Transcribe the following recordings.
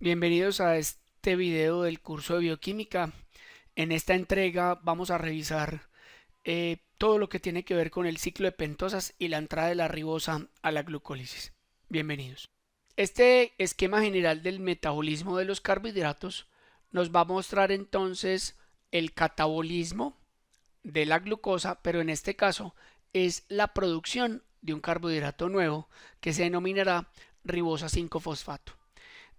Bienvenidos a este video del curso de bioquímica. En esta entrega vamos a revisar todo lo que tiene que ver con el ciclo de pentosas y la entrada de la ribosa a la glucólisis. Bienvenidos. Este esquema general del metabolismo de los carbohidratos nos va a mostrar entonces el catabolismo de la glucosa, pero en este caso es la producción de un carbohidrato nuevo que se denominará ribosa 5-fosfato.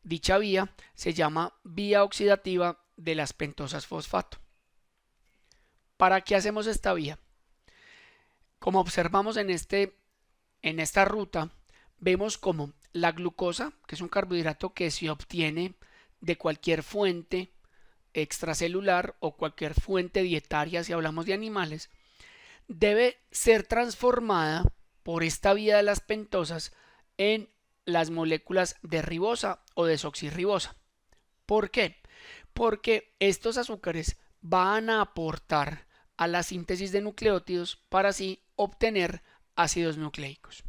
Dicha vía se llama vía oxidativa de las pentosas fosfato. ¿Para qué hacemos esta vía? Como observamos en esta ruta, vemos como la glucosa, que es un carbohidrato que se obtiene de cualquier fuente extracelular o cualquier fuente dietaria, si hablamos de animales, debe ser transformada por esta vía de las pentosas en las moléculas de ribosa o desoxirribosa. ¿Por qué? Porque estos azúcares van a aportar a la síntesis de nucleótidos para así obtener ácidos nucleicos.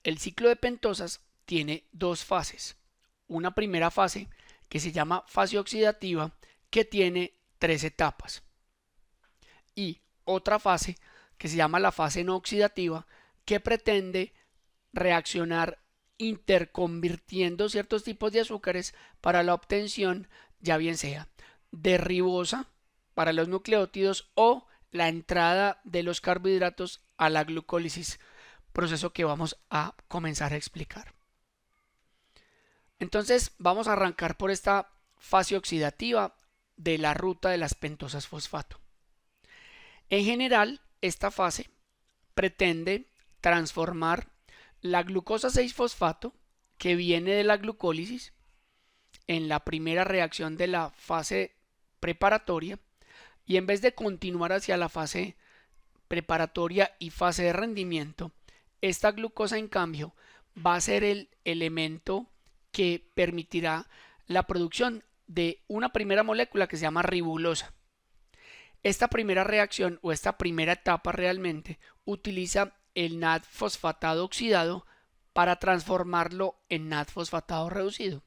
El ciclo de pentosas tiene dos fases. Una primera fase que se llama fase oxidativa, que tiene 3 etapas. Y otra fase que se llama la fase no oxidativa, que pretende reaccionar interconvirtiendo ciertos tipos de azúcares para la obtención, ya bien sea de ribosa para los nucleótidos o la entrada de los carbohidratos a la glucólisis, proceso que vamos a comenzar a explicar. Entonces vamos a arrancar por esta fase oxidativa de la ruta de las pentosas fosfato. En general, esta fase pretende transformar la glucosa 6-fosfato, que viene de la glucólisis, en la primera reacción de la fase preparatoria, y en vez de continuar hacia la fase preparatoria y fase de rendimiento, esta glucosa en cambio va a ser el elemento que permitirá la producción de una primera molécula que se llama ribulosa. Esta primera reacción o esta primera etapa realmente utiliza el NAD fosfatado oxidado para transformarlo en NAD fosfatado reducido.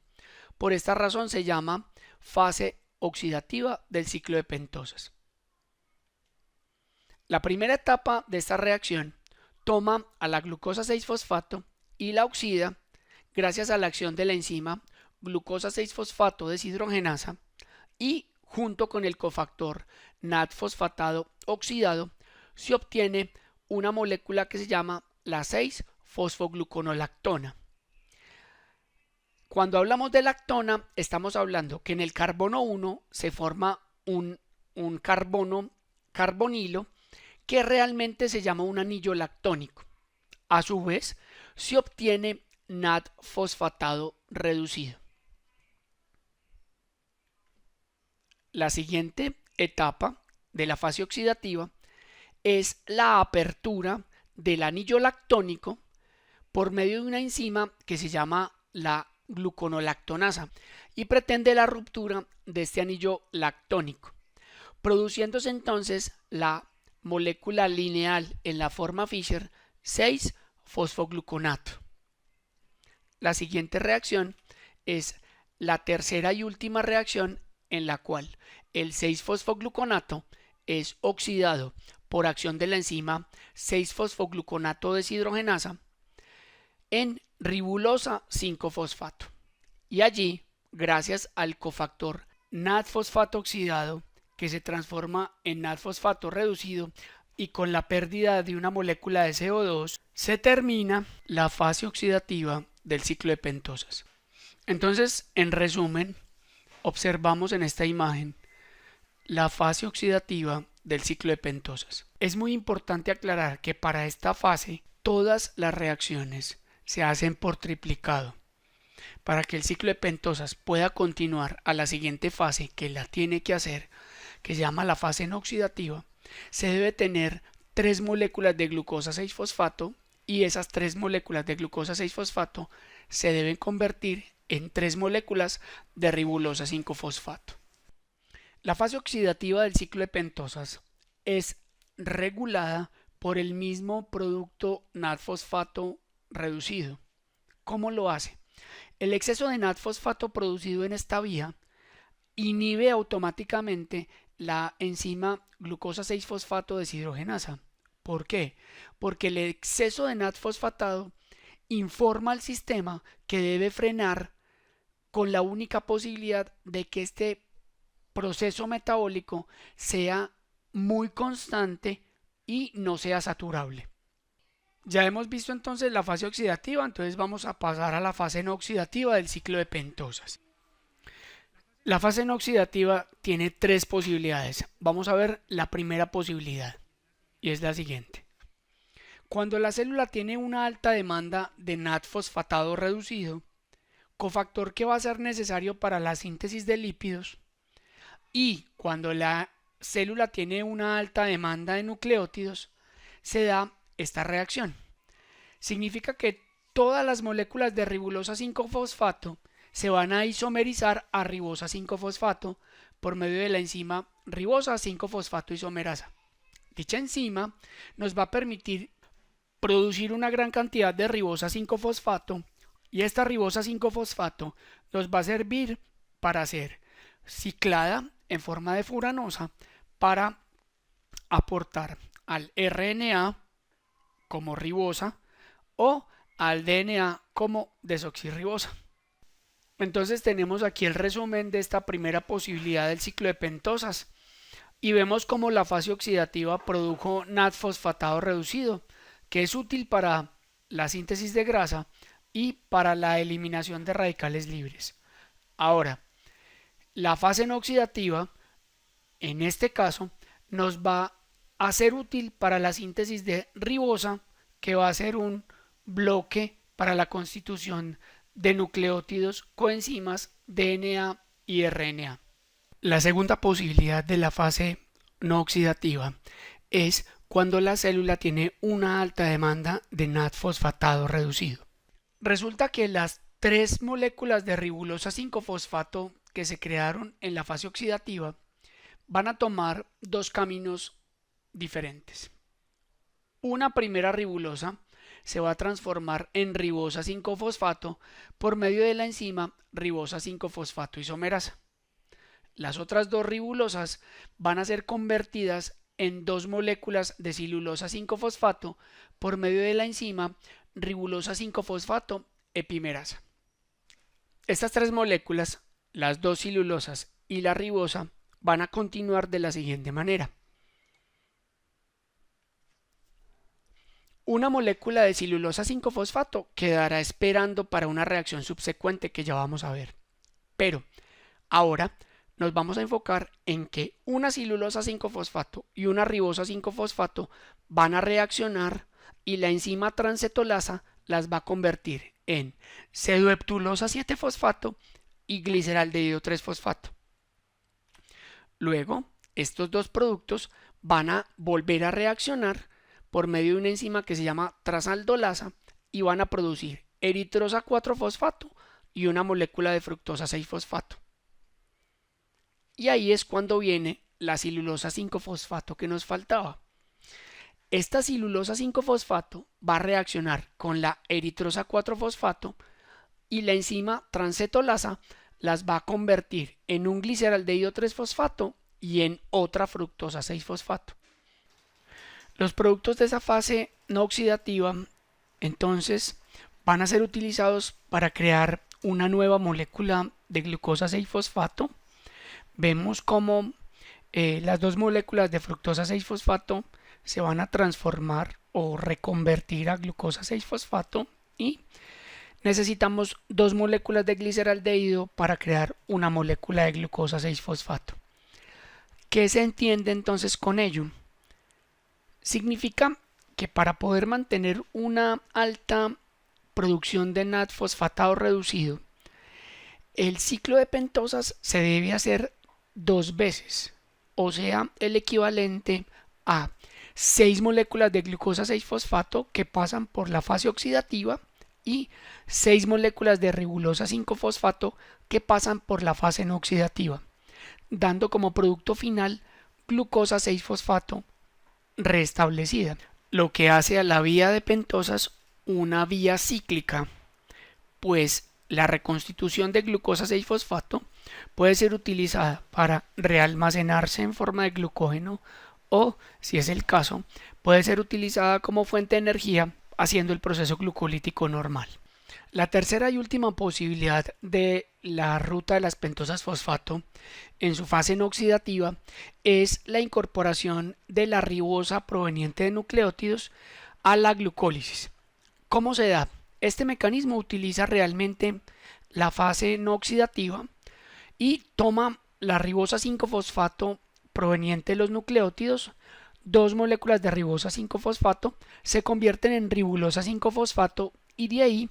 Por esta razón se llama fase oxidativa del ciclo de pentosas. La primera etapa de esta reacción toma a la glucosa 6-fosfato y la oxida gracias a la acción de la enzima glucosa 6-fosfato deshidrogenasa y junto con el cofactor NAD fosfatado oxidado se obtiene una molécula que se llama la 6-fosfogluconolactona. Cuando hablamos de lactona, estamos hablando que en el carbono 1 se forma un carbono carbonilo que realmente se llama un anillo lactónico. A su vez, se obtiene NAD fosfatado reducido. La siguiente etapa de la fase oxidativa es la apertura del anillo lactónico por medio de una enzima que se llama la gluconolactonasa y pretende la ruptura de este anillo lactónico, produciéndose entonces la molécula lineal en la forma Fischer 6-fosfogluconato. La siguiente reacción es la tercera y última reacción en la cual el 6-fosfogluconato es oxidado por acción de la enzima 6-fosfogluconato deshidrogenasa en ribulosa 5-fosfato. Y allí, gracias al cofactor NAD fosfato oxidado, que se transforma en NAD fosfato reducido y con la pérdida de una molécula de CO2, se termina la fase oxidativa del ciclo de pentosas. Entonces, en resumen, observamos en esta imagen la fase oxidativa del ciclo de pentosas. Es muy importante aclarar que para esta fase todas las reacciones se hacen por triplicado. Para que el ciclo de pentosas pueda continuar a la siguiente fase que la tiene que hacer, que se llama la fase no oxidativa, se debe tener 3 moléculas de glucosa 6-fosfato y esas 3 moléculas de glucosa 6-fosfato se deben convertir en 3 moléculas de ribulosa 5-fosfato. La fase oxidativa del ciclo de pentosas es regulada por el mismo producto NAD fosfato reducido. ¿Cómo lo hace? El exceso de NAD-fosfato producido en esta vía inhibe automáticamente la enzima glucosa 6-fosfato deshidrogenasa. ¿Por qué? Porque el exceso de NAD-fosfatado informa al sistema que debe frenar con la única posibilidad de que este proceso metabólico sea muy constante y no sea saturable. Ya hemos visto entonces la fase oxidativa, entonces vamos a pasar a la fase no oxidativa del ciclo de pentosas. La fase no oxidativa tiene tres posibilidades. Vamos a ver la primera posibilidad y es la siguiente. Cuando la célula tiene una alta demanda de NAD-fosfatado reducido, cofactor que va a ser necesario para la síntesis de lípidos, y cuando la célula tiene una alta demanda de nucleótidos, se da esta reacción. Significa que todas las moléculas de ribosa 5-fosfato se van a isomerizar a ribosa 5-fosfato por medio de la enzima ribosa 5-fosfato isomerasa. Dicha enzima nos va a permitir producir una gran cantidad de ribosa 5-fosfato y esta ribosa 5-fosfato nos va a servir para ser ciclada en forma de furanosa para aportar al RNA como ribosa o al DNA como desoxirribosa. Entonces tenemos aquí el resumen de esta primera posibilidad del ciclo de pentosas y vemos cómo la fase oxidativa produjo NAD-fosfatado reducido, que es útil para la síntesis de grasa y para la eliminación de radicales libres. Ahora, la fase no oxidativa, en este caso, nos va a ser útil para la síntesis de ribosa, que va a ser un bloque para la constitución de nucleótidos, coenzimas, DNA y RNA. La segunda posibilidad de la fase no oxidativa es cuando la célula tiene una alta demanda de NAD-fosfatado reducido. Resulta que las tres moléculas de ribosa 5-fosfato que se crearon en la fase oxidativa van a tomar dos caminos diferentes. Una primera ribosa se va a transformar en ribosa 5-fosfato por medio de la enzima ribosa 5-fosfato isomerasa. Las otras dos ribosas van a ser convertidas en dos moléculas de silulosa 5-fosfato por medio de la enzima ribosa 5-fosfato epimerasa. Estas tres moléculas, las dos silulosas y la ribosa, van a continuar de la siguiente manera. Una molécula de silulosa 5-fosfato quedará esperando para una reacción subsecuente que ya vamos a ver. Pero ahora nos vamos a enfocar en que una silulosa 5-fosfato y una ribosa 5-fosfato van a reaccionar y la enzima transcetolasa las va a convertir en pseudoheptulosa 7-fosfato y gliceraldehído 3-fosfato. Luego, estos dos productos van a volver a reaccionar por medio de una enzima que se llama transaldolasa y van a producir eritrosa 4-fosfato y una molécula de fructosa 6-fosfato. Y ahí es cuando viene la silulosa 5-fosfato que nos faltaba. Esta silulosa 5-fosfato va a reaccionar con la eritrosa 4-fosfato y la enzima transcetolasa las va a convertir en un gliceraldehído 3-fosfato y en otra fructosa 6-fosfato. Los productos de esa fase no oxidativa entonces van a ser utilizados para crear una nueva molécula de glucosa 6-fosfato. Vemos cómo las dos moléculas de fructosa 6-fosfato se van a transformar o reconvertir a glucosa 6-fosfato y necesitamos dos moléculas de gliceraldehído para crear una molécula de glucosa 6-fosfato. ¿Qué se entiende entonces con ello? Significa que para poder mantener una alta producción de NAD-fosfatado reducido, el ciclo de pentosas se debe hacer dos veces, o sea, el equivalente a 6 moléculas de glucosa 6-fosfato que pasan por la fase oxidativa y 6 moléculas de ribosa 5-fosfato que pasan por la fase no oxidativa, dando como producto final glucosa 6-fosfato restablecida, lo que hace a la vía de pentosas una vía cíclica, pues la reconstitución de glucosa 6-fosfato puede ser utilizada para realmacenarse en forma de glucógeno o, si es el caso, puede ser utilizada como fuente de energía haciendo el proceso glucolítico normal. La tercera y última posibilidad de la ruta de las pentosas fosfato en su fase no oxidativa es la incorporación de la ribosa proveniente de nucleótidos a la glucólisis. ¿Cómo se da? Este mecanismo utiliza realmente la fase no oxidativa y toma la ribosa 5-fosfato proveniente de los nucleótidos. Dos moléculas de ribosa 5-fosfato se convierten en ribulosa 5-fosfato y de ahí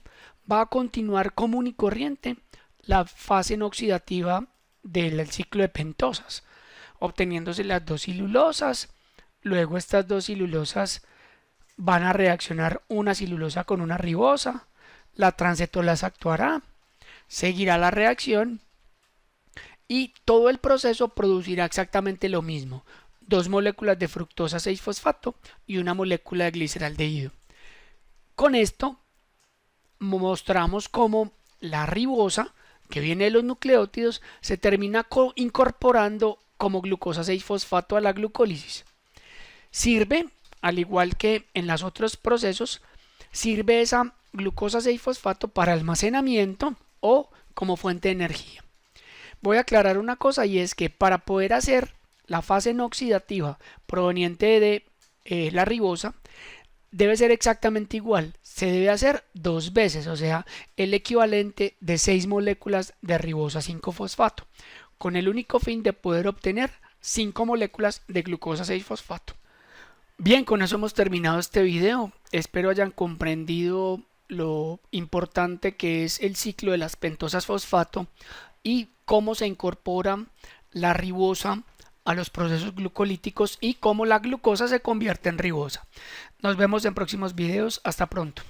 va a continuar común y corriente la fase no oxidativa del ciclo de pentosas, obteniéndose las dos cilulosas. Luego estas dos cilulosas van a reaccionar una cilulosa con una ribosa, la transcetolasa actuará, seguirá la reacción y todo el proceso producirá exactamente lo mismo: dos moléculas de fructosa 6-fosfato y una molécula de gliceraldehído. Con esto mostramos cómo la ribosa que viene de los nucleótidos se termina incorporando como glucosa 6-fosfato a la glucólisis. Sirve, al igual que en los otros procesos, sirve esa glucosa 6-fosfato para almacenamiento o como fuente de energía. Voy a aclarar una cosa, y es que para poder hacer la fase no oxidativa proveniente de la ribosa debe ser exactamente igual. Se debe hacer dos veces, o sea, el equivalente de 6 moléculas de ribosa 5-fosfato, con el único fin de poder obtener 5 moléculas de glucosa 6-fosfato. Bien, con eso hemos terminado este video. Espero hayan comprendido lo importante que es el ciclo de las pentosas fosfato y cómo se incorpora la ribosa a los procesos glucolíticos y cómo la glucosa se convierte en ribosa. Nos vemos en próximos videos. Hasta pronto.